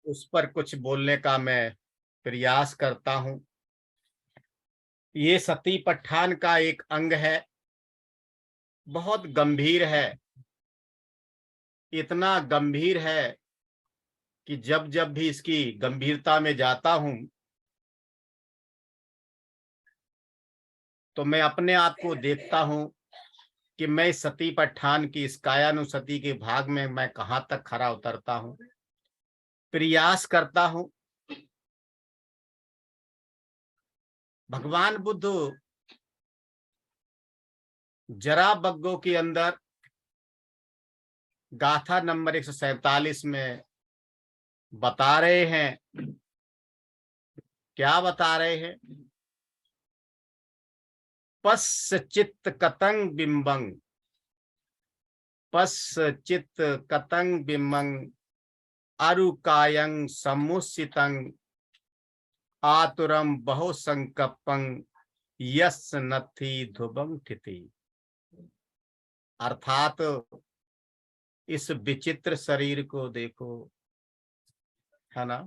उस पर कुछ बोलने का मैं प्रयास करता हूं। ये सती पठान का एक अंग है, बहुत गंभीर है। इतना गंभीर है कि जब जब भी इसकी गंभीरता में जाता हूं तो मैं अपने आप को देखता हूं कि मैं इस सती पठान की इस कायानुसती के भाग में मैं कहां तक खरा उतरता हूं। प्रयास करता हूं। भगवान बुद्ध जरा बग्गो के अंदर गाथा नंबर 147 में बता रहे हैं। क्या बता रहे हैं? पश्चित कतंग बिंबंग, पश्चित कतंग बिंबंग अरुकायं समुसितं आतुरम बहु संकपं यस नथि ध्रुवं ठिति। अर्थात इस विचित्र शरीर को देखो, है ना।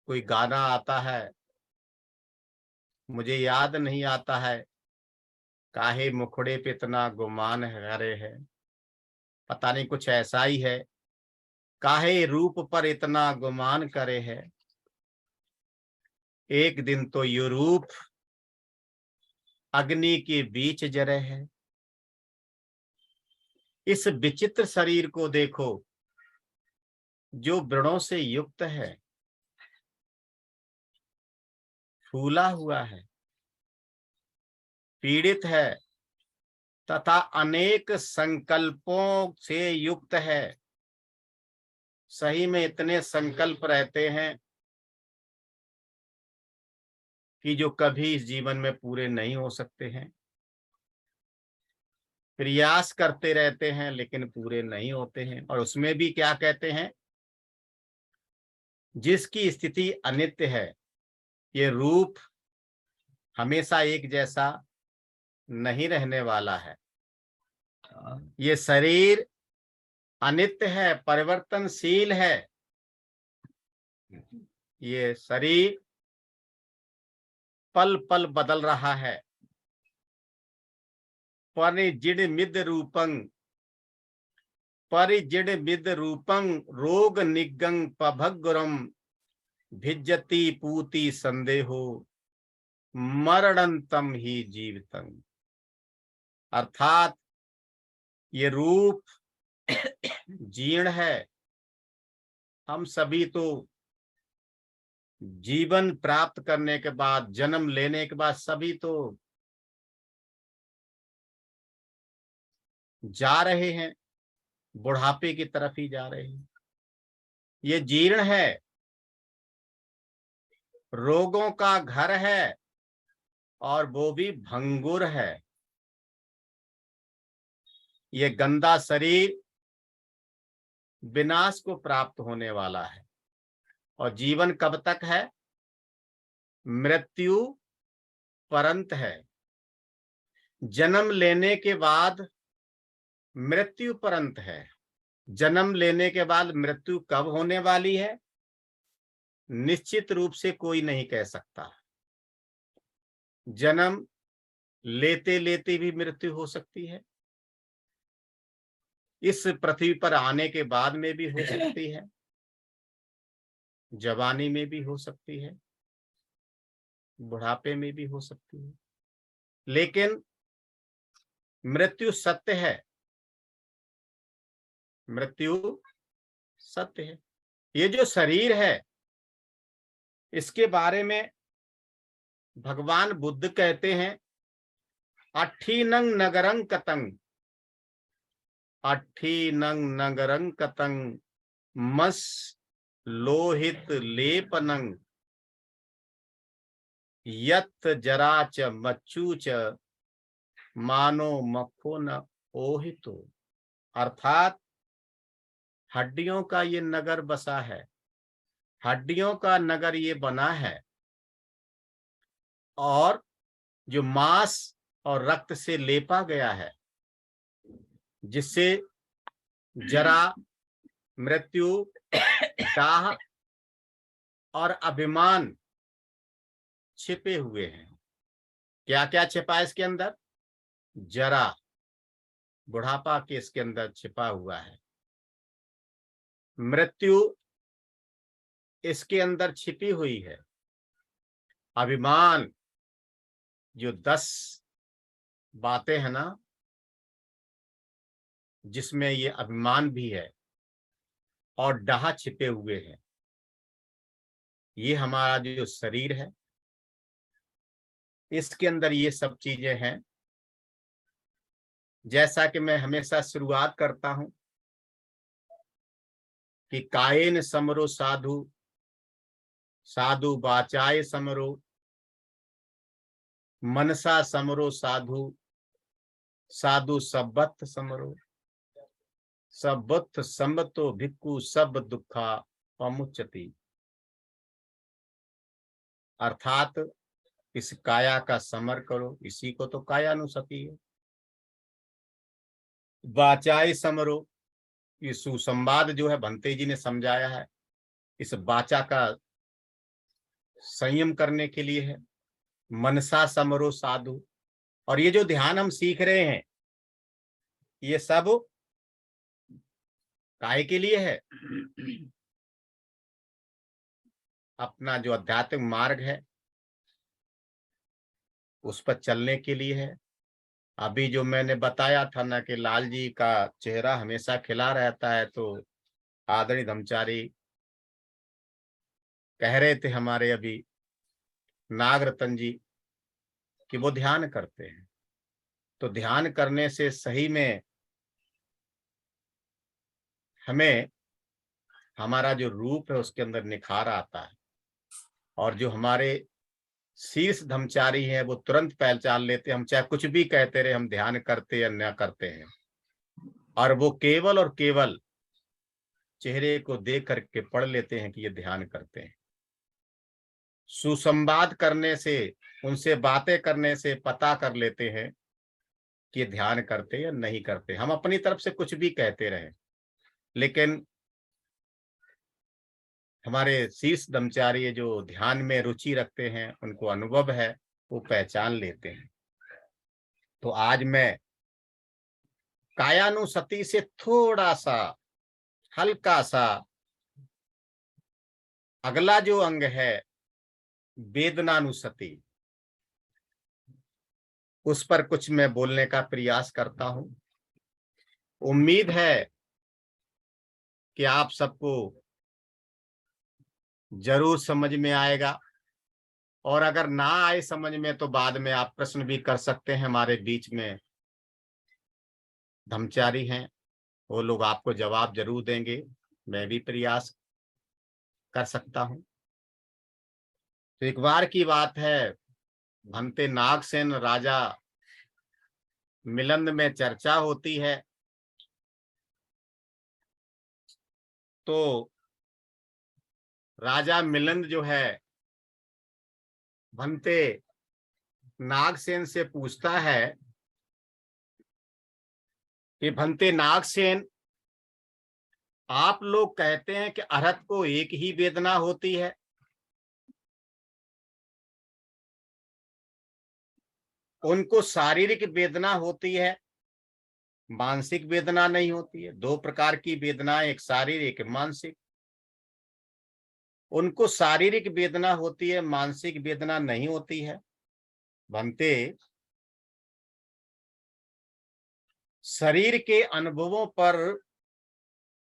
कोई गाना आता है, मुझे याद नहीं आता है, काहे मुखड़े पे इतना गुमान हरे है, पता नहीं कुछ ऐसा ही है। काहे रूप पर इतना गुमान करे है, एक दिन तो ये रूप अग्नि के बीच जरे है। इस विचित्र शरीर को देखो जो व्रणों से युक्त है, फूला हुआ है, पीड़ित है तथा अनेक संकल्पों से युक्त है। सही में इतने संकल्प रहते हैं कि जो कभी इस जीवन में पूरे नहीं हो सकते हैं। प्रयास करते रहते हैं लेकिन पूरे नहीं होते हैं। और उसमें भी क्या कहते हैं, जिसकी स्थिति अनित्य है। ये रूप हमेशा एक जैसा नहीं रहने वाला है। ये शरीर अनित्य है, परिवर्तनशील है। ये शरीर पल पल बदल रहा है। परिजिड मिद रूपं, परिजिड मिद रूपं रोग निगं पभग्रम भिज्जति पूति संदेहो मरणंतम ही जीवितम। अर्थात ये रूप जीर्ण है। हम सभी तो जीवन प्राप्त करने के बाद, जन्म लेने के बाद सभी तो जा रहे हैं, बुढ़ापे की तरफ ही जा रहे हैं। ये जीर्ण है, रोगों का घर है और वो भी भंगुर है। ये गंदा शरीर विनाश को प्राप्त होने वाला है। और जीवन कब तक है? मृत्यु परंत है। जन्म लेने के बाद मृत्यु परंत है। जन्म लेने के बाद मृत्यु कब होने वाली है, निश्चित रूप से कोई नहीं कह सकता। जन्म लेते लेते भी मृत्यु हो सकती है, इस पृथ्वी पर आने के बाद में भी हो सकती है, जवानी में भी हो सकती है, बुढ़ापे में भी हो सकती है। लेकिन मृत्यु सत्य है। मृत्यु सत्य है। ये जो शरीर है, इसके बारे में भगवान बुद्ध कहते हैं, अट्ठीनंग नगरं कतंग, अट्ठीनंग नगरं कतंग मस लोहित लेपनंग यत जरा च मच्चू च मानो मक्खो न ओहितो। अर्थात हड्डियों का ये नगर बसा है, हड्डियों का नगर ये बना है, और जो मांस और रक्त से लेपा गया है, जिससे जरा, मृत्यु डाह और अभिमान छिपे हुए हैं। क्या क्या छिपा है इसके अंदर? जरा, बुढ़ापा के इसके अंदर छिपा हुआ है। मृत्यु इसके अंदर छिपी हुई है। अभिमान, जो 10 बातें हैं ना, जिसमें ये अभिमान भी है और डाह छिपे हुए हैं। ये हमारा जो शरीर है, इसके अंदर ये सब चीजें हैं। जैसा कि मैं हमेशा शुरुआत करता हूं कि कायेन समरो साधु, साधु वाचाय समरो, मनसा समरो साधु, साधु सब्बत समरो, सब्बत संबतो भिक्खु सब दुखा पमुच्यति। अर्थात इस काया का समर करो, इसी को तो कायानुसती है। वाचाय समरो, ये सुसंवाद जो है भंते जी ने समझाया है, इस वाचा का संयम करने के लिए है। मनसा समरो साधु, और ये जो ध्यान हम सीख रहे हैं, ये सब काय के लिए है? अपना जो आध्यात्मिक मार्ग है उस पर चलने के लिए है। अभी जो मैंने बताया था ना कि लाल जी का चेहरा हमेशा खिला रहता है, तो आदरणीय धर्मचारी कह रहे थे हमारे अभी नागरतन जी कि वो ध्यान करते हैं। तो ध्यान करने से सही में हमें हमारा जो रूप है उसके अंदर निखार आता है, और जो हमारे शीर्ष धर्मचारी हैं वो तुरंत पहचान लेते हैं, हम चाहे कुछ भी कहते रहे, हम ध्यान करते या न करते हैं। और वो केवल और केवल चेहरे को देख करके पढ़ लेते हैं कि ये ध्यान करते हैं। सुसंवाद करने से, उनसे बातें करने से पता कर लेते हैं कि ये ध्यान करते या नहीं करते। हम अपनी तरफ से कुछ भी कहते रहे, लेकिन हमारे शीर्ष ब्रह्मचारी जो ध्यान में रुचि रखते हैं, उनको अनुभव है, वो पहचान लेते हैं। तो आज मैं कायानुसति से थोड़ा सा, हल्का सा अगला जो अंग है वेदनानुसति, उस पर कुछ मैं बोलने का प्रयास करता हूं। उम्मीद है कि आप सबको जरूर समझ में आएगा, और अगर ना आए समझ में तो बाद में आप प्रश्न भी कर सकते हैं। हमारे बीच में धर्मचारी हैं, वो लोग आपको जवाब जरूर देंगे, मैं भी प्रयास कर सकता हूं। तो एक बार की बात है, भंते नागसेन राजा मिलंद में चर्चा होती है। तो राजा मिलंद जो है भंते नागसेन से पूछता है कि भंते नागसेन, आप लोग कहते हैं कि अरहत को एक ही वेदना होती है, उनको शारीरिक वेदना होती है, मानसिक वेदना नहीं होती है। 2 प्रकार की वेदनाएं, एक शारीरिक, एक मानसिक। उनको शारीरिक वेदना होती है, मानसिक वेदना नहीं होती है। भंते, शरीर के अनुभवों पर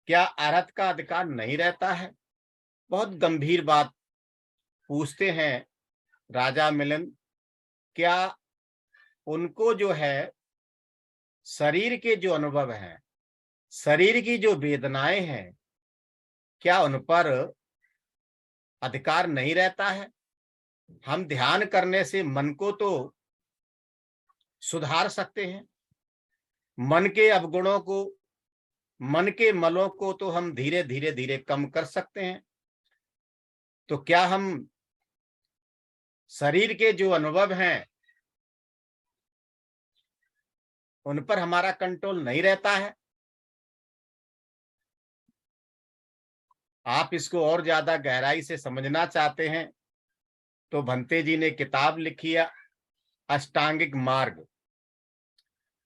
क्या अरहत का अधिकार नहीं रहता है? बहुत गंभीर बात पूछते हैं राजा मिलन। क्या उनको जो है शरीर के जो अनुभव हैं, शरीर की जो वेदनाएं हैं, क्या उन पर अधिकार नहीं रहता है? हम ध्यान करने से मन को तो सुधार सकते हैं, मन के अवगुणों को, मन के मलों को तो हम धीरे धीरे धीरे कम कर सकते हैं। तो क्या हम शरीर के जो अनुभव हैं उन पर हमारा कंट्रोल नहीं रहता है? आप इसको और ज्यादा गहराई से समझना चाहते हैं तो भंते जी ने किताब लिखी है अष्टांगिक मार्ग।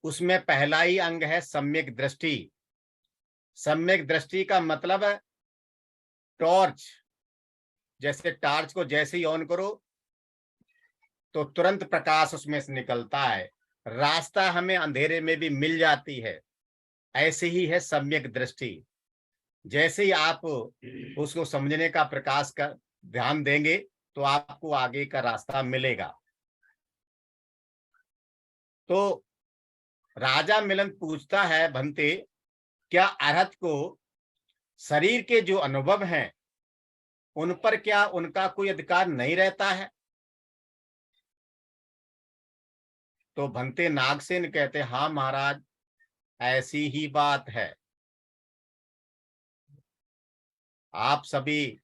उसमें पहला ही अंग है सम्यक दृष्टि। सम्यक दृष्टि का मतलब है टॉर्च। जैसे टॉर्च को जैसे ही ऑन करो तो तुरंत प्रकाश उसमें से निकलता है, रास्ता हमें अंधेरे में भी मिल जाती है। ऐसे ही है सम्यक दृष्टि। जैसे ही आप उसको समझने का प्रकाश का ध्यान देंगे तो आपको आगे का रास्ता मिलेगा। तो राजा मिलन पूछता है भंते, क्या अरहत को शरीर के जो अनुभव हैं उन पर क्या उनका कोई अधिकार नहीं रहता है? तो भंते नागसेन कहते, हाँ महाराज, ऐसी ही बात है। आप सभी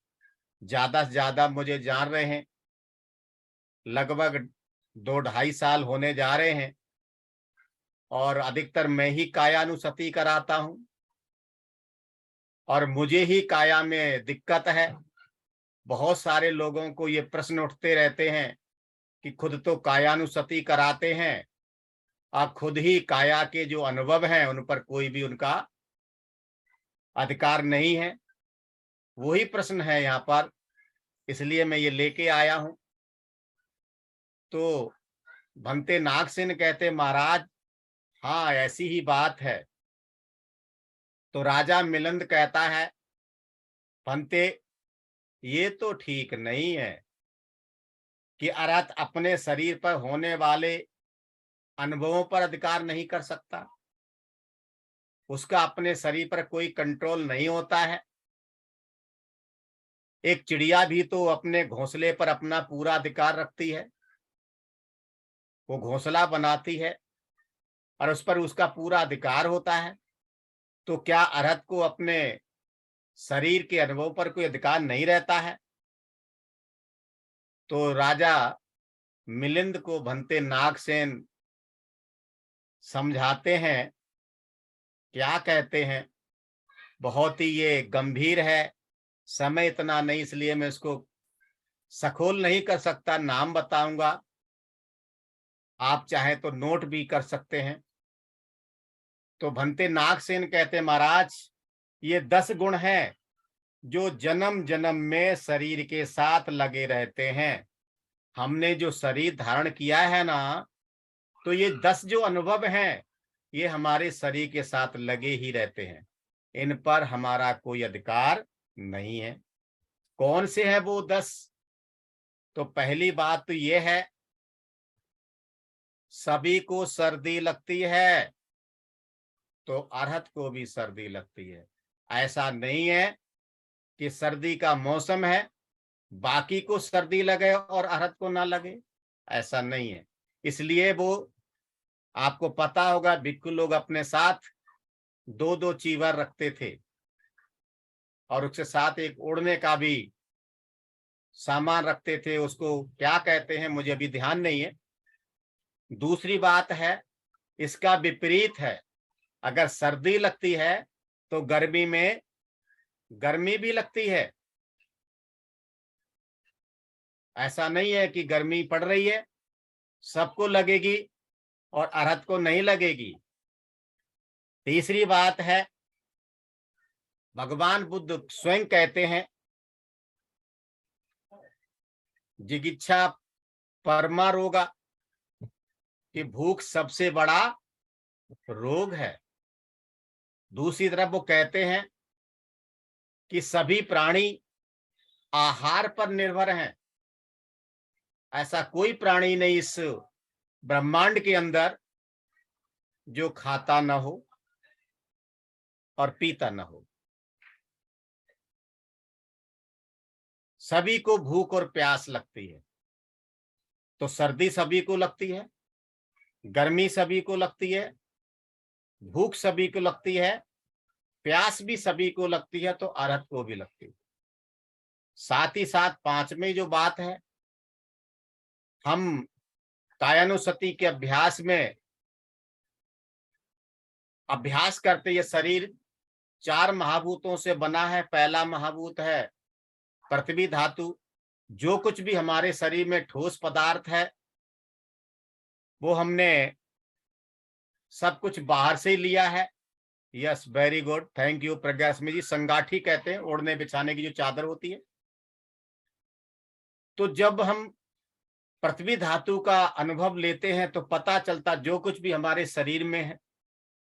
ज्यादा से ज्यादा मुझे जान रहे हैं, लगभग 2-2.5 साल होने जा रहे हैं और अधिकतर मैं ही कायानुसति कराता हूं और मुझे ही काया में दिक्कत है। बहुत सारे लोगों को ये प्रश्न उठते रहते हैं कि खुद तो कायानुसति कराते हैं और खुद ही काया के जो अनुभव हैं उन पर कोई भी उनका अधिकार नहीं है। वही प्रश्न है यहाँ पर, इसलिए मैं ये लेके आया हूं। तो भंते नागसेन कहते, महाराज हाँ ऐसी ही बात है। तो राजा मिलिंद कहता है, भंते ये तो ठीक नहीं है कि अरहत अपने शरीर पर होने वाले अनुभवों पर अधिकार नहीं कर सकता। उसका अपने शरीर पर कोई कंट्रोल नहीं होता है। एक चिड़िया भी तो अपने घोंसले पर अपना पूरा अधिकार रखती है। वो घोंसला बनाती है और उस पर उसका पूरा अधिकार होता है। तो क्या अरहत को अपने शरीर के अनुभव पर कोई अधिकार नहीं रहता है? तो राजा मिलिंद को भंते नागसेन समझाते हैं। क्या कहते हैं, बहुत ही ये गंभीर है, समय इतना नहीं, इसलिए मैं इसको सखोल नहीं कर सकता। नाम बताऊंगा, आप चाहे तो नोट भी कर सकते हैं। तो भंते नागसेन कहते, महाराज ये 10 गुण हैं जो जन्म जन्म में शरीर के साथ लगे रहते हैं। हमने जो शरीर धारण किया है ना, तो ये 10 जो अनुभव हैं ये हमारे शरीर के साथ लगे ही रहते हैं। इन पर हमारा कोई अधिकार नहीं है। कौन से है वो 10? तो पहली बात तो ये है, सभी को सर्दी लगती है तो अरहत को भी सर्दी लगती है। ऐसा नहीं है कि सर्दी का मौसम है बाकी को सर्दी लगे और अरहत को ना लगे, ऐसा नहीं है। इसलिए वो आपको पता होगा, भिक्षु लोग अपने साथ 2-2 चीवर रखते थे और उसके साथ एक ओढ़ने का भी सामान रखते थे। उसको क्या कहते हैं मुझे अभी ध्यान नहीं है। दूसरी बात है, इसका विपरीत है। अगर सर्दी लगती है तो गर्मी में गर्मी भी लगती है। ऐसा नहीं है कि गर्मी पड़ रही है सबको लगेगी और अरहत को नहीं लगेगी। तीसरी बात है, भगवान बुद्ध स्वयं कहते हैं, जिगिच्छा परमा रोगा, कि भूख सबसे बड़ा रोग है। दूसरी तरफ वो कहते हैं कि सभी प्राणी आहार पर निर्भर हैं। ऐसा कोई प्राणी नहीं इस ब्रह्मांड के अंदर जो खाता न हो और पीता न हो। सभी को भूख और प्यास लगती है। तो सर्दी सभी को लगती है, गर्मी सभी को लगती है, भूख सभी को लगती है, प्यास भी सभी को लगती है, तो अरहत को भी लगती है। साथ ही साथ पांचवी जो बात है, हम कायानुसति के अभ्यास में अभ्यास करते, ये शरीर 4 महाभूतों से बना है। पहला महाभूत है पृथ्वी धातु। जो कुछ भी हमारे शरीर में ठोस पदार्थ है वो हमने सब कुछ बाहर से ही लिया है। Yes, very good, thank you Pragyasmi ji. संगाठी कहते हैं ओढ़ने बिछाने की जो चादर होती है। तो जब हम पृथ्वी धातु का अनुभव लेते हैं तो पता चलता जो कुछ भी हमारे शरीर में है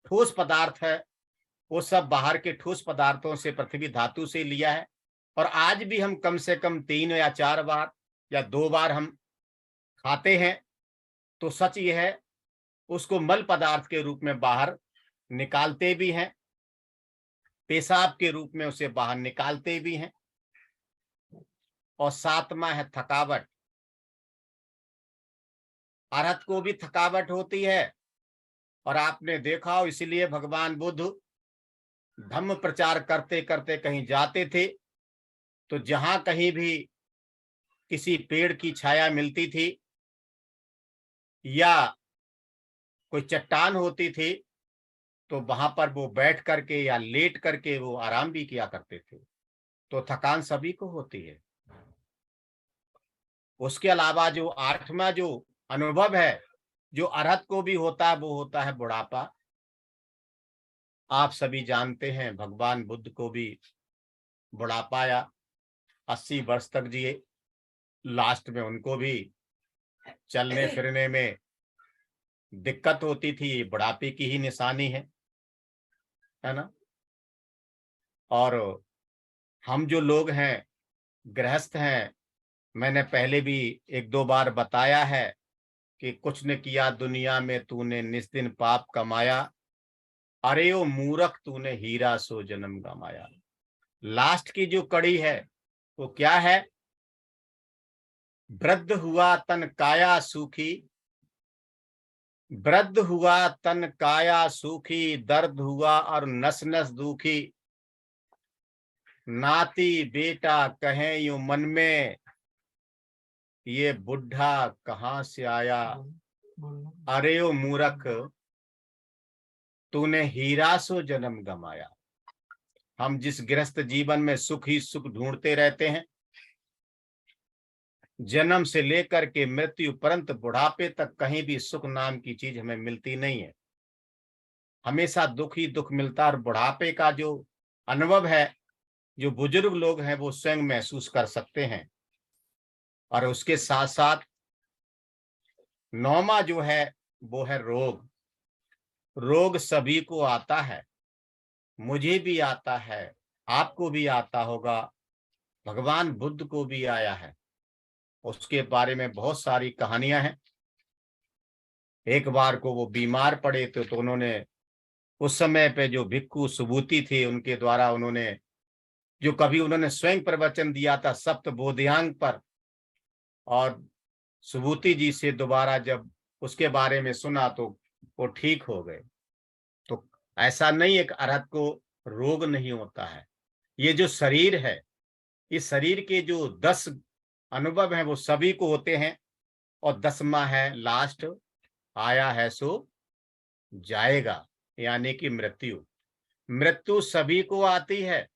ठोस पदार्थ है वो सब बाहर के ठोस पदार्थों से पृथ्वी धातु से लिया है। और आज भी हम कम से कम 3 या 4 बार या 2 बार हम खाते हैं तो सच ये है उसको मल पदार्थ के रूप में बाहर निकालते भी हैं, पेशाब के रूप में उसे बाहर निकालते भी हैं। और 7वां है थकावट। अरहत को भी थकावट होती है और आपने देखा हो इसीलिए भगवान बुद्ध धम्म प्रचार करते करते कहीं जाते थे तो जहां कहीं भी किसी पेड़ की छाया मिलती थी या कोई चट्टान होती थी तो वहां पर वो बैठ करके या लेट करके वो आराम भी किया करते थे। तो थकान सभी को होती है। उसके अलावा जो 8वां जो अनुभव है जो अरहत को भी होता है वो होता है बुढ़ापा। आप सभी जानते हैं भगवान बुद्ध को भी बुढ़ापा आया, 80 वर्ष तक जिए। लास्ट में उनको भी चलने फिरने में दिक्कत होती थी। ये बुढ़ापे की ही निशानी है ना। और हम जो लोग हैं गृहस्थ हैं, मैंने पहले भी 1-2 बार बताया है कि कुछ न किया दुनिया में तूने निस्दिन पाप कमाया, अरे ओ मूर्ख तूने हीरा सो जन्म गमाया। लास्ट की जो कड़ी है वो क्या है? वृद्ध हुआ तन काया सूखी, वृद्ध हुआ तन काया सूखी, दर्द हुआ और नस नस दुखी, नाती बेटा कहे यूं मन में, ये बुढ़ा कहाँ से आया, अरे ओ मूर्ख तूने हीरा सो जन्म गमाया। हम जिस गृहस्थ जीवन में सुख ही सुख ढूंढते रहते हैं, जन्म से लेकर के मृत्यु परंत बुढ़ापे तक कहीं भी सुख नाम की चीज हमें मिलती नहीं है। हमेशा दुख ही दुख मिलता है। और बुढ़ापे का जो अनुभव है जो बुजुर्ग लोग हैं वो स्वयं महसूस कर सकते हैं। और उसके साथ साथ 9वां जो है वो है रोग। रोग सभी को आता है, मुझे भी आता है, आपको भी आता होगा, भगवान बुद्ध को भी आया है। उसके बारे में बहुत सारी कहानियां हैं। एक बार को वो बीमार पड़े तो उन्होंने उस समय पे जो भिक्खु सुबूति थे उनके द्वारा उन्होंने जो कभी उन्होंने स्वयं प्रवचन दिया था सप्त बोधियांग पर, और सुबूति जी से दोबारा जब उसके बारे में सुना तो वो ठीक हो गए। तो ऐसा नहीं एक अरहत को रोग नहीं होता है। ये जो शरीर है इस शरीर के जो 10 अनुभव हैं वो सभी को होते हैं। और 10वां है लास्ट, आया है सो जाएगा, यानी कि मृत्यु। मृत्यु सभी को आती है,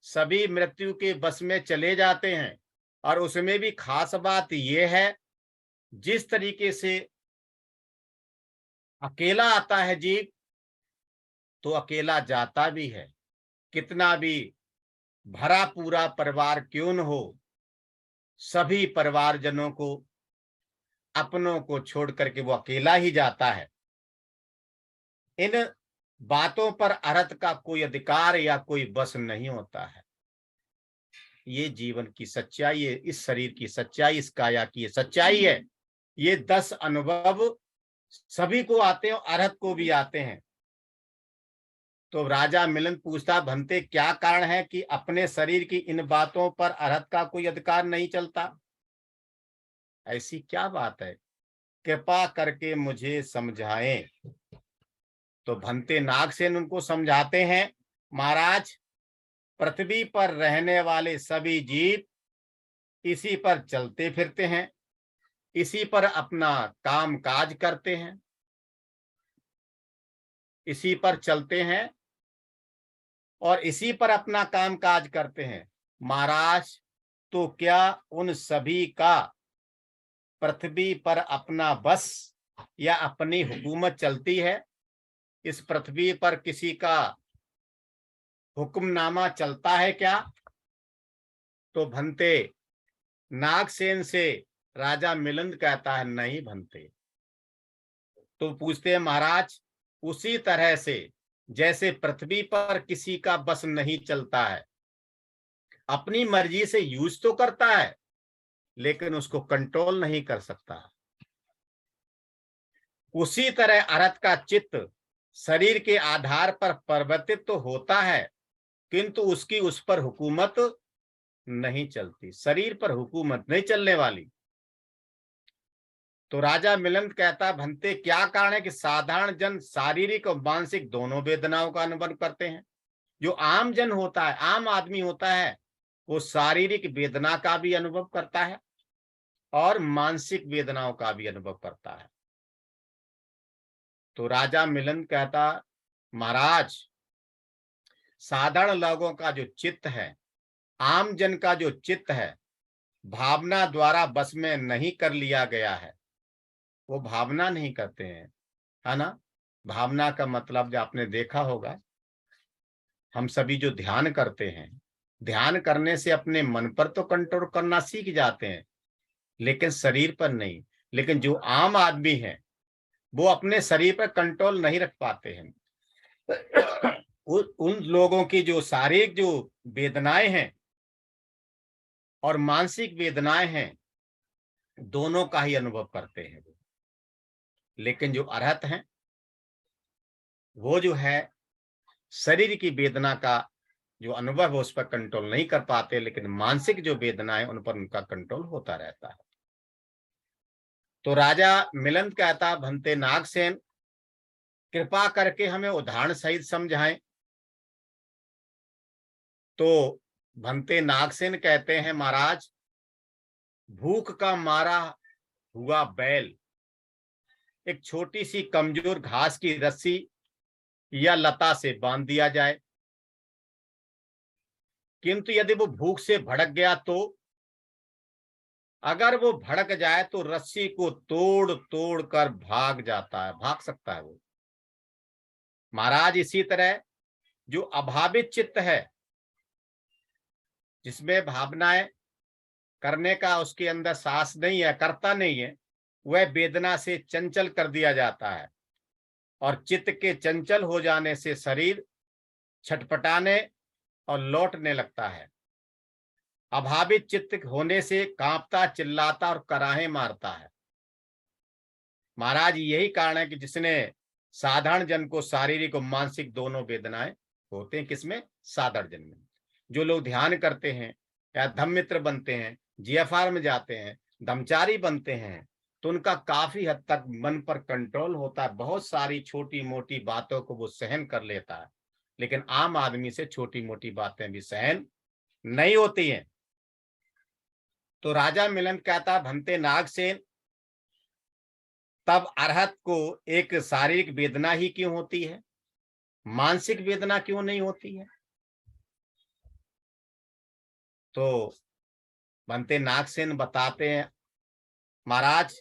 सभी मृत्यु के बस में चले जाते हैं। और उसमें भी खास बात यह है जिस तरीके से अकेला आता है जीव तो अकेला जाता भी है। कितना भी भरा पूरा परिवार क्यों न हो, सभी परिवारजनों को अपनों को छोड़ करके वो अकेला ही जाता है। इन बातों पर अरहत का कोई अधिकार या कोई बस नहीं होता है। ये जीवन की सच्चाई है, इस शरीर की सच्चाई, इस काया की सच्चाई है। ये 10 अनुभव सभी को आते हैं और अरहत को भी आते हैं। तो राजा मिलन पूछता भंते क्या कारण है कि अपने शरीर की इन बातों पर अरहत का कोई अधिकार नहीं चलता? ऐसी क्या बात है, कृपा करके मुझे समझाएं। तो भंते नागसेन उनको समझाते हैं, महाराज पृथ्वी पर रहने वाले सभी जीव इसी पर चलते फिरते हैं, इसी पर अपना काम काज करते हैं, इसी पर चलते हैं और इसी पर अपना काम काज करते हैं। महाराज, तो क्या उन सभी का पृथ्वी पर अपना बस या अपनी हुकूमत चलती है? इस पृथ्वी पर किसी का हुक्मनामा चलता है क्या? तो भंते नागसेन से राजा मिलिंद कहता है, नहीं भंते। तो पूछते हैं, महाराज, उसी तरह से जैसे पृथ्वी पर किसी का बस नहीं चलता है, अपनी मर्जी से यूज तो करता है लेकिन उसको कंट्रोल नहीं कर सकता, उसी तरह अरहत का चित्त शरीर के आधार पर परिवर्तित तो होता है किंतु उसकी उस पर हुकूमत नहीं चलती। शरीर पर हुकूमत नहीं चलने वाली। तो राजा मिलिंद कहता, भंते क्या कारण है कि साधारण जन शारीरिक और मानसिक दोनों वेदनाओं का अनुभव करते हैं? जो आम जन होता है, आम आदमी होता है, वो शारीरिक वेदना का भी अनुभव करता है और मानसिक वेदनाओं का भी अनुभव करता है। तो राजा मिलिंद कहता, महाराज, साधारण लोगों का जो चित्त है, आम जन का जो चित्त है, भावना द्वारा बस में नहीं कर लिया गया है। वो भावना नहीं करते हैं, है ना। भावना का मतलब जो आपने देखा होगा, हम सभी जो ध्यान करते हैं, ध्यान करने से अपने मन पर तो कंट्रोल करना सीख जाते हैं लेकिन शरीर पर नहीं। लेकिन जो आम आदमी है वो अपने शरीर पर कंट्रोल नहीं रख पाते हैं। उन लोगों की जो शारीरिक जो वेदनाएं हैं और मानसिक वेदनाएं हैं, दोनों का ही अनुभव करते हैं। लेकिन जो अरहत हैं, वो जो है शरीर की वेदना का जो अनुभव है उस पर कंट्रोल नहीं कर पाते, लेकिन मानसिक जो वेदना है उन पर उनका कंट्रोल होता रहता है। तो राजा मिलिंद कहता, भंते नागसेन, कृपा करके हमें उदाहरण सहित समझाएं। तो भंते नागसेन कहते हैं, महाराज, भूख का मारा हुआ बैल एक छोटी सी कमजोर घास की रस्सी या लता से बांध दिया जाए, किंतु यदि वो भूख से भड़क गया तो अगर वो भड़क जाए तो रस्सी को तोड़ तोड़ कर भाग जाता है, भाग सकता है वो। महाराज, इसी तरह जो अभावित चित्त है, जिसमें भावनाएं करने का उसके अंदर साहस नहीं है, करता नहीं है, वह वेदना से चंचल कर दिया जाता है और चित्त के चंचल हो जाने से शरीर छटपटाने और लौटने लगता है। अभावित चित्त होने से कांपता, चिल्लाता और कराहे मारता है। महाराज, यही कारण है कि जिसने साधारण जन को शारीरिक और मानसिक दोनों वेदनाएं होते हैं। किसमें? साधारण जन में। जो लोग ध्यान करते हैं या धम्म मित्र बनते हैं, जीएफआर में जाते हैं, धम्मचारी बनते हैं, तो उनका काफी हद तक मन पर कंट्रोल होता है। बहुत सारी छोटी मोटी बातों को वो सहन कर लेता है, लेकिन आम आदमी से छोटी मोटी बातें भी सहन नहीं होती हैं। तो राजा मिलिंद कहता, भंते नागसेन, तब अरहत को एक शारीरिक वेदना ही क्यों होती है, मानसिक वेदना क्यों नहीं होती है? तो भंते नागसेन बताते हैं, महाराज,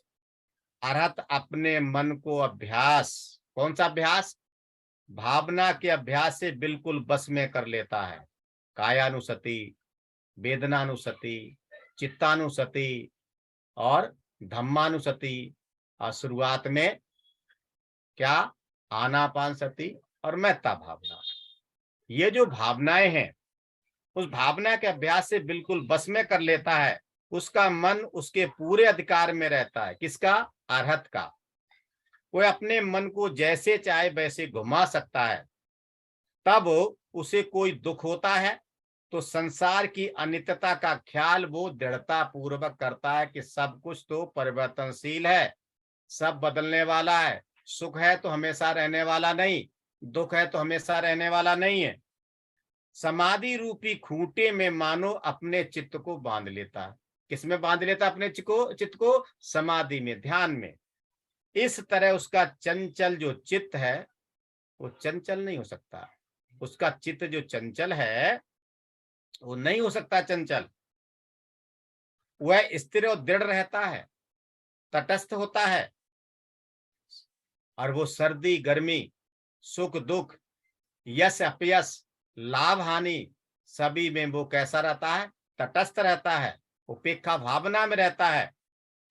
अरहत अपने मन को अभ्यास, कौन सा अभ्यास? भावना के अभ्यास से बिल्कुल बस में कर लेता है। कायानुसति, वेदनानुसति, चित्तानुसति और धम्मानुसति। और शुरुआत में क्या? आनापान सति और मेत्ता भावना। ये जो भावनाएं हैं, उस भावना के अभ्यास से बिल्कुल बस में कर लेता है। उसका मन उसके पूरे अधिकार में रहता है। किसका? अरहत का। वो अपने मन को जैसे चाहे वैसे घुमा सकता है। तब उसे कोई दुख होता है तो संसार की अनित्यता का ख्याल वो दृढ़ता पूर्वक करता है कि सब कुछ तो परिवर्तनशील है, सब बदलने वाला है। सुख है तो हमेशा रहने वाला नहीं, दुख है तो हमेशा रहने वाला नहीं है। समाधि रूपी खूंटे में मानो अपने चित्त को बांध लेता है। किसमें बांध लेता? अपने चित्त को समाधि में, ध्यान में। इस तरह उसका चंचल जो चित्त है वो चंचल नहीं हो सकता। उसका चित्त जो चंचल है वो नहीं हो सकता चंचल, वह स्थिर और दृढ़ रहता है, तटस्थ होता है। और वो सर्दी गर्मी, सुख दुख, यश अपयश, लाभ हानि, सभी में वो कैसा रहता है? तटस्थ रहता है, उपेक्षा भावना में रहता है।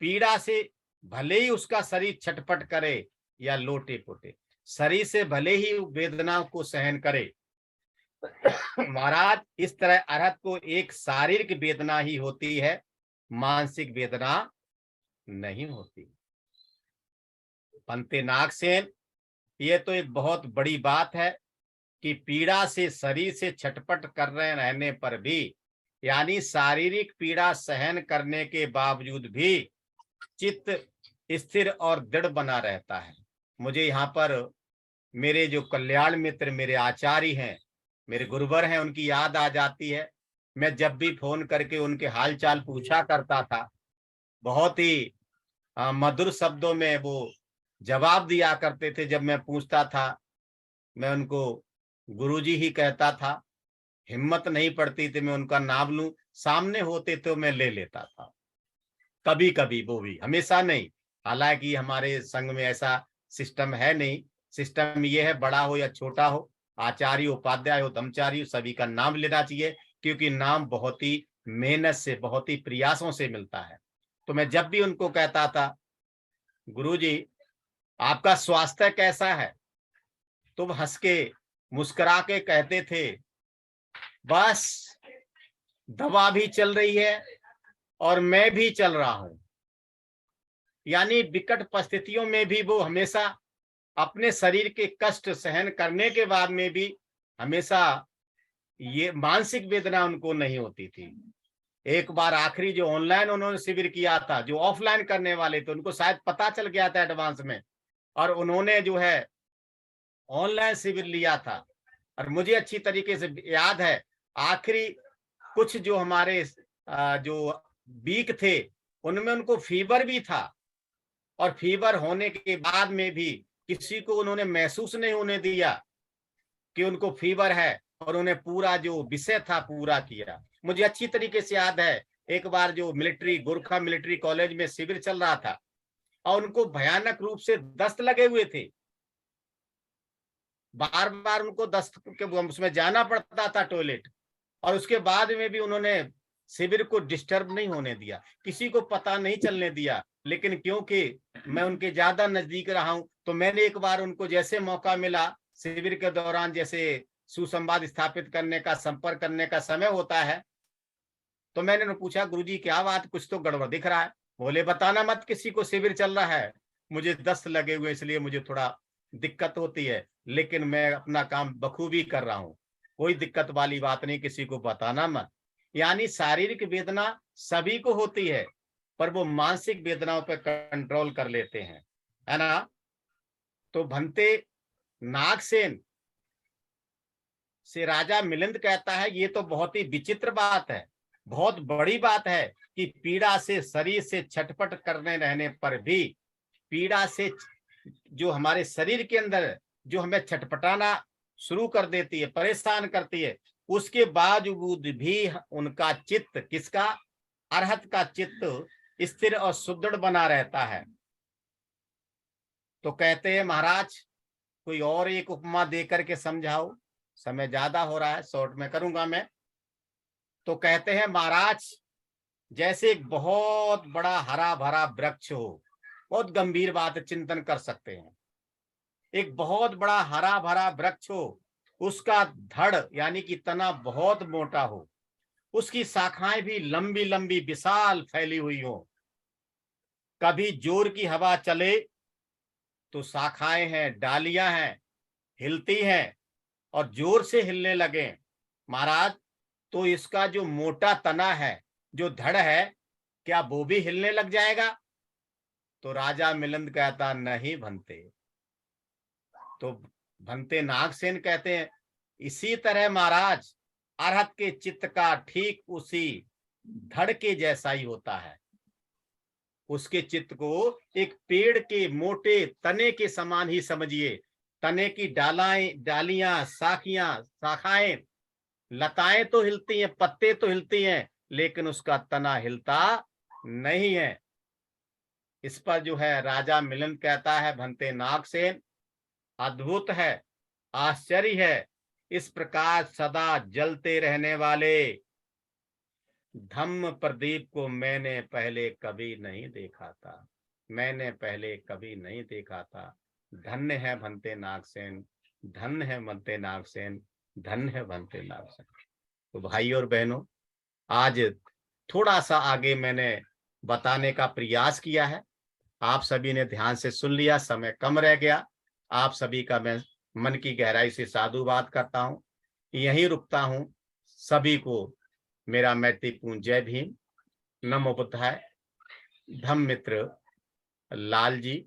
पीड़ा से भले ही उसका शरीर छटपट करे या लोटे पोटे, शरीर से भले ही वेदनाओं को सहन करे। महाराज, इस तरह अरहत को एक शारीरिक वेदना ही होती है, मानसिक वेदना नहीं होती। पंते नागसेन, ये तो एक बहुत बड़ी बात है कि पीड़ा से शरीर से छटपट कर रहे रहने पर भी, यानी शारीरिक पीड़ा सहन करने के बावजूद भी चित्त स्थिर और दृढ़ बना रहता है। मुझे यहाँ पर मेरे जो कल्याण मित्र, मेरे आचार्य हैं, मेरे गुरुवर हैं, उनकी याद आ जाती है। मैं जब भी फोन करके उनके हालचाल पूछा करता था, बहुत ही मधुर शब्दों में वो जवाब दिया करते थे। जब मैं पूछता था, मैं उनको गुरुजी ही कहता था, हिम्मत नहीं पड़ती थी मैं उनका नाम लूं, सामने होते तो मैं ले लेता था। कभी कभी, वो भी हमेशा नहीं। हालांकि हमारे संघ में ऐसा सिस्टम है नहीं। सिस्टम ये है, बड़ा हो या छोटा हो, आचार्य उपाध्याय हो ब्रह्मचारी हो, सभी का नाम लेना चाहिए, क्योंकि नाम बहुत ही मेहनत से, बहुत ही प्रयासों से मिलता है। तो मैं जब भी उनको कहता था, गुरुजी आपका स्वास्थ्य कैसा है, तुम हंस के मुस्कुरा के कहते थे, बस दवा भी चल रही है और मैं भी चल रहा हूं। यानी विकट परिस्थितियों में भी वो हमेशा अपने शरीर के कष्ट सहन करने के बाद में भी हमेशा ये मानसिक वेदना उनको नहीं होती थी। एक बार आखिरी जो ऑनलाइन उन्होंने शिविर किया था, जो ऑफलाइन करने वाले थे उनको शायद पता चल गया था एडवांस में, और उन्होंने जो है ऑनलाइन शिविर लिया था। और मुझे अच्छी तरीके से याद है, आखिरी कुछ जो हमारे जो वीक थे उनमें उनको फीवर भी था, और फीवर होने के बाद में भी किसी को उन्होंने महसूस नहीं होने दिया कि उनको फीवर है, और उन्हें पूरा जो विषय था पूरा किया। मुझे अच्छी तरीके से याद है, एक बार जो मिलिट्री, गोरखा मिलिट्री कॉलेज में शिविर चल रहा था और उनको भयानक रूप से दस्त लगे हुए थे, बार बार उनको दस्त के उसमें जाना पड़ता था टॉयलेट, और उसके बाद में भी उन्होंने शिविर को डिस्टर्ब नहीं होने दिया, किसी को पता नहीं चलने दिया। लेकिन क्योंकि मैं उनके ज्यादा नजदीक रहा हूं, तो मैंने एक बार उनको जैसे मौका मिला शिविर के दौरान, जैसे सुसंवाद स्थापित करने का, संपर्क करने का समय होता है, तो मैंने उन्हें पूछा, गुरुजी क्या बात, कुछ तो गड़बड़ दिख रहा है। बोले बताना मत किसी को, शिविर चल रहा है, मुझे दस्त लगे हुए इसलिए मुझे थोड़ा दिक्कत होती है, लेकिन मैं अपना काम बखूबी कर रहा हूँ, कोई दिक्कत वाली बात नहीं, किसी को बताना मत। यानी शारीरिक वेदना सभी को होती है, पर वो मानसिक वेदनाओं पर कंट्रोल कर लेते हैं, है ना। तो भंते नागसेन से राजा मिलिंद कहता है, ये तो बहुत ही विचित्र बात है, बहुत बड़ी बात है कि पीड़ा से शरीर से छटपट करने रहने पर भी, पीड़ा से जो हमारे शरीर के अंदर जो हमें छटपटाना शुरू कर देती है, परेशान करती है, उसके बावजूद भी उनका चित्त, किसका? अरहत का चित्त स्थिर और सुदृढ़ बना रहता है। तो कहते हैं महाराज, कोई और एक उपमा दे करके समझाओ, समय ज्यादा हो रहा है, शॉर्ट में करूंगा मैं। तो कहते हैं महाराज, जैसे एक बहुत बड़ा हरा भरा वृक्ष हो, बहुत गंभीर बात, चिंतन कर सकते हैं। एक बहुत बड़ा हरा भरा वृक्ष हो, उसका धड़ यानी कि तना बहुत मोटा हो, उसकी शाखाएं भी लंबी लंबी विशाल फैली हुई हो। कभी जोर की हवा चले तो शाखाएं हैं, डालियां हैं, हिलती हैं और जोर से हिलने लगे महाराज, तो इसका जो मोटा तना है, जो धड़ है, क्या वो भी हिलने लग जाएगा? तो राजा मिलिंद कहता, नहीं भंते। तो भंते नागसेन कहते हैं, इसी तरह महाराज अरहत के चित्त का ठीक उसी धड़ के जैसा ही होता है। उसके चित्त को एक पेड़ के मोटे तने के समान ही समझिए, तने की डालियां, शाखाएं, लताएं तो हिलती हैं, पत्ते तो हिलती हैं, लेकिन उसका तना हिलता नहीं है। इस पर जो है राजा मिलन कहता है भंते नागसेन, अद्भुत है, आश्चर्य है, इस प्रकार सदा जलते रहने वाले धम्म प्रदीप को मैंने पहले कभी नहीं देखा था, मैंने पहले कभी नहीं देखा था। धन्य है भंते नागसेन, धन्य है भंते नागसेन, धन्य है भंते नागसेन। तो भाई और बहनों, आज थोड़ा सा आगे मैंने बताने का प्रयास किया है, आप सभी ने ध्यान से सुन लिया, समय कम रह गया। आप सभी का मैं मन की गहराई से साधुवाद करता हूं, यहीं रुकता हूं। सभी को मेरा मैत्रीपूर्ण जय भीम, नमो बुद्धाय। धम्म मित्र लाल जी